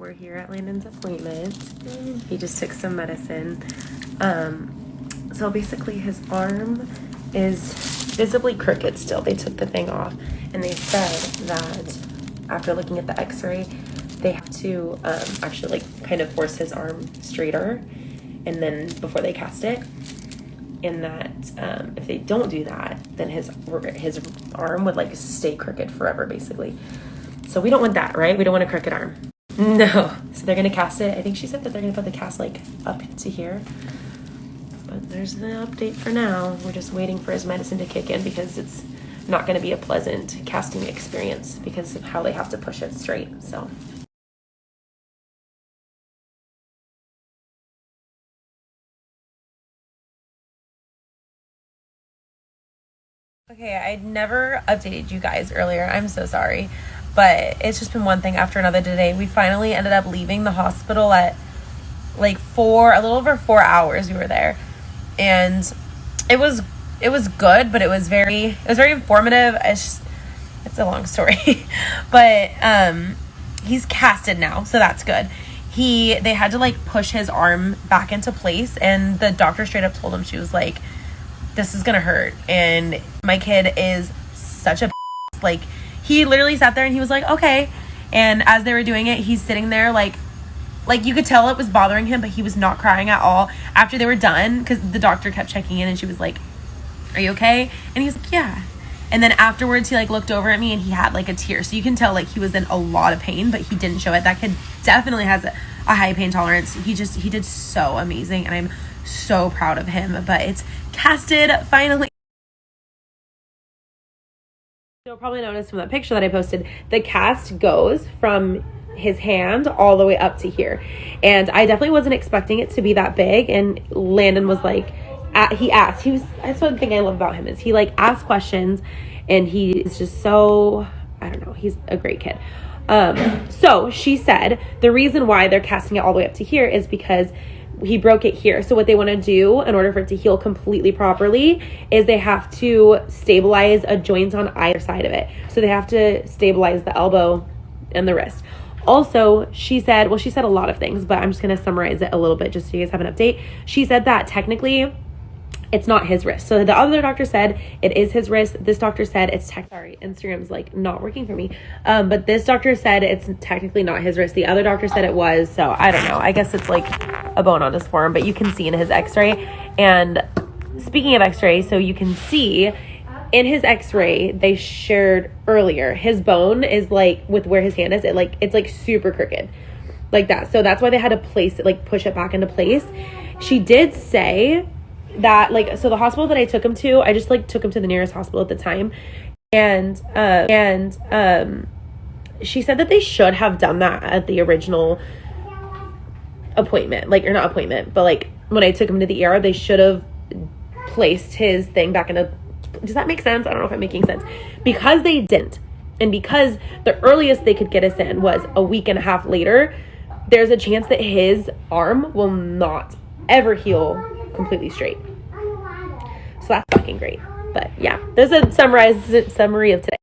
We're here at Landen's appointment. He just took some medicine. So basically his arm is visibly crooked still. They took the thing off and they said that after looking at the x-ray, they have to actually like kind of force his arm straighter and then before they cast it. And that if they don't do that, then his arm would like stay crooked forever basically. So we don't want that, right? We don't want a crooked arm. No. So they're gonna cast it. I think she said that they're gonna put the cast like up to here. But there's the update for now. We're just waiting for his medicine to kick in because it's not gonna be a pleasant casting experience because of how they have to push it straight. So. Okay, I never updated you guys earlier. I'm so sorry. But it's just been one thing after another today. We finally ended up leaving the hospital at like a little over 4 hours we were there. And it was good, but it was very informative. It's a long story. But he's casted now, so that's good. They had to like push his arm back into place and the doctor straight up told him, she was like, this is gonna hurt. And my kid is such a like, he literally sat there and he was like, okay. And as they were doing it, he's sitting there like you could tell it was bothering him, but he was not crying at all after they were done because the doctor kept checking in and she was like, are you okay? And he's like, yeah. And then afterwards he like looked over at me and he had like a tear. So you can tell like he was in a lot of pain, but he didn't show it. That kid definitely has a high pain tolerance. He did so amazing and I'm so proud of him. But it's casted finally. You'll probably notice from that picture that I posted, the cast goes from his hand all the way up to here. And I definitely wasn't expecting it to be that big. And Landon was like, that's one thing I love about him is he like asks questions and he's just so, I don't know, he's a great kid. So she said the reason why they're casting it all the way up to here is because he broke it here. So what they want to do in order for it to heal completely properly is they have to stabilize a joint on either side of it. So they have to stabilize the elbow and the wrist. Also, she said a lot of things, but I'm just going to summarize it a little bit just so you guys have an update. She said that technically it's not his wrist. So the other doctor said it is his wrist. This doctor said sorry, Instagram's like not working for me. But this doctor said it's technically not his wrist. The other doctor said it was. So I don't know. I guess it's like a bone on his forearm, but you can see in his x-ray. And speaking of x-ray, so you can see in his x-ray they shared earlier, his bone is like with where his hand is, it's like super crooked like that. So that's why they had to place it, like push it back into place. She did say that like, so the hospital that I took him to, I just like took him to the nearest hospital at the time. And she said that they should have done that at the original appointment, like, or not appointment, but like when I took him to the ER, they should have placed his thing back into, does that make sense? I don't know if I'm making sense. Because they didn't, and because the earliest they could get us in was a week and a half later, there's a chance that his arm will not ever heal completely straight. So that's fucking great. But yeah, there's a summary of today.